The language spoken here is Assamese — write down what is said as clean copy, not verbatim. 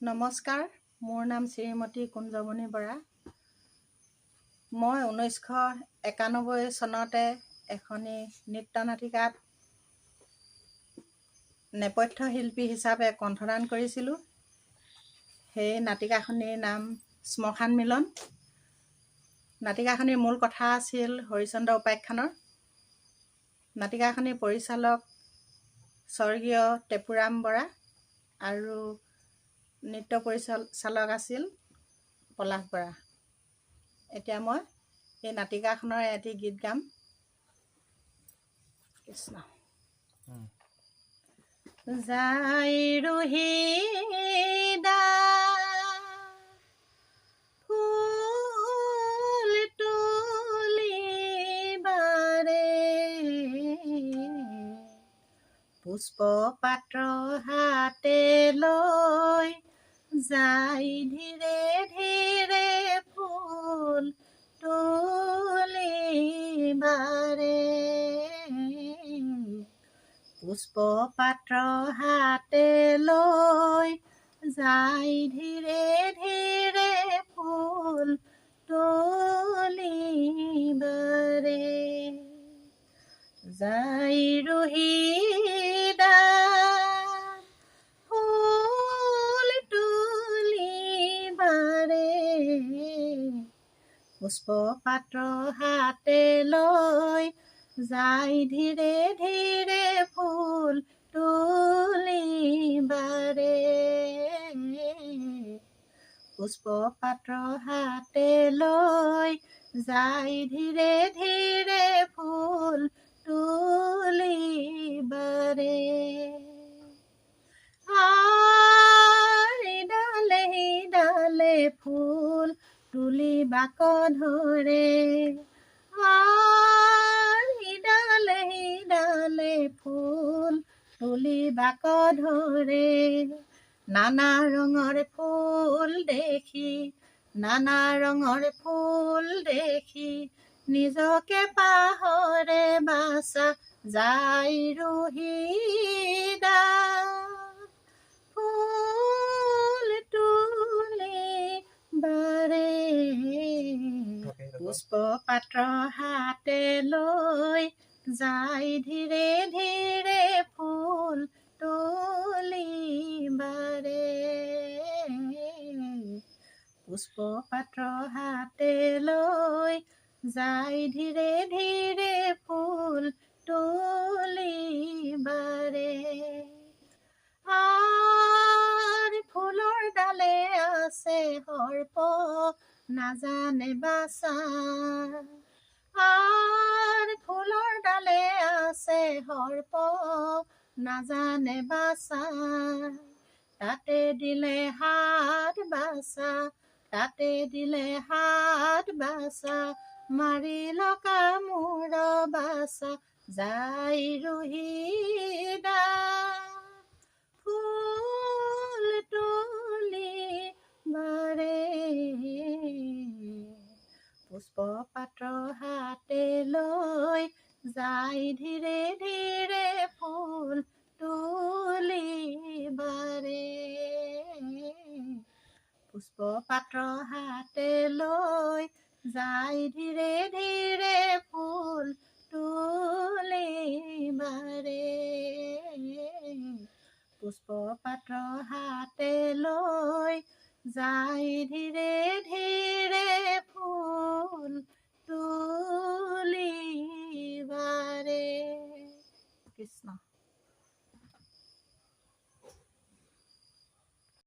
নমস্কাৰ, মোৰ নাম শ্ৰীমতী কুঞ্জমণি বৰা। মই 1991 চনতে এখনি নৃত্য নাটিকাত নেপথ্য শিল্পী হিচাপে কণ্ঠদান কৰিছিলোঁ। সেই নাটিকাখনিৰ নাম শ্মশান মিলন। নাটিকাখনিৰ মূল কথা আছিল হৰিচন্দ্ৰ উপাখ্যানৰ। নাটিকাখনিৰ পৰিচালক স্বৰ্গীয় টেপুৰাম বৰা আৰু নৃত্য পৰিচালক আছিল পলাশ বৰা। এতিয়া মই এই নাটিকাখনৰ এটি গীত গাম। কৃষ্ণ যাই ৰুহিদা ফুল তুলিবাৰে পুষ্প পাত্ৰ হাতে লৈ যাই ধীৰে ধীৰে ফুল তুলিবাৰে পুষ্প পাত্ৰ হাতে লৈ যাই ধীৰে ধীৰে ফুল তুলিবাৰে যাই ৰুহিদা ফুল তুলিবাৰে পুষ্প পাত্ৰ হাতে লৈ যাই ধীৰে ধীৰে ফুল তুলিবাৰে পুষ্প পাত্ৰ হাতে লৈ যাই ধীৰে ধীৰে ফুল তুলিবাৰে ডালে ডালে ফুল তুলিবাক ধৰে ডালে ডালে ফুল তুলিবাক ধৰে নানা ৰঙৰ ফুল দেখি নানা ৰঙৰ ফুল দেখি নিজকে পাহৰে বাছা যাই ৰুহিদা ফুল তুলিবাৰে পুষ্প পাত্ৰ হাতে লৈ যাই ধীৰে ধীৰে ফুল তুলিবাৰে পুষ্প পাত্ৰ হাতে লৈ যাই ধীৰে ধীৰে ফুল তুলিবাৰে ফুলৰ ডালে আছে সৰ্প নাজানে বাচা ফুলৰ ডালে আছে সৰ্প নাজানে বাচা তাতে দিলে হাত বাচা তাতে দিলে হাত বাচা মাৰিল কামোৰ বাচা যাই ৰুহিদা ফুল তুলিবাৰে পুষ্প পাত্ৰ হাতে লৈ যাই ধীৰে ধীৰে ফুল তুলিবাৰে পুষ্প পাত্ৰ হাতে লৈ যাই ধীৰে ধীৰে ফুল তুলিবাৰে পুষ্প পাত্ৰ হাতে লৈ যাই ধীৰে ধীৰে ফুল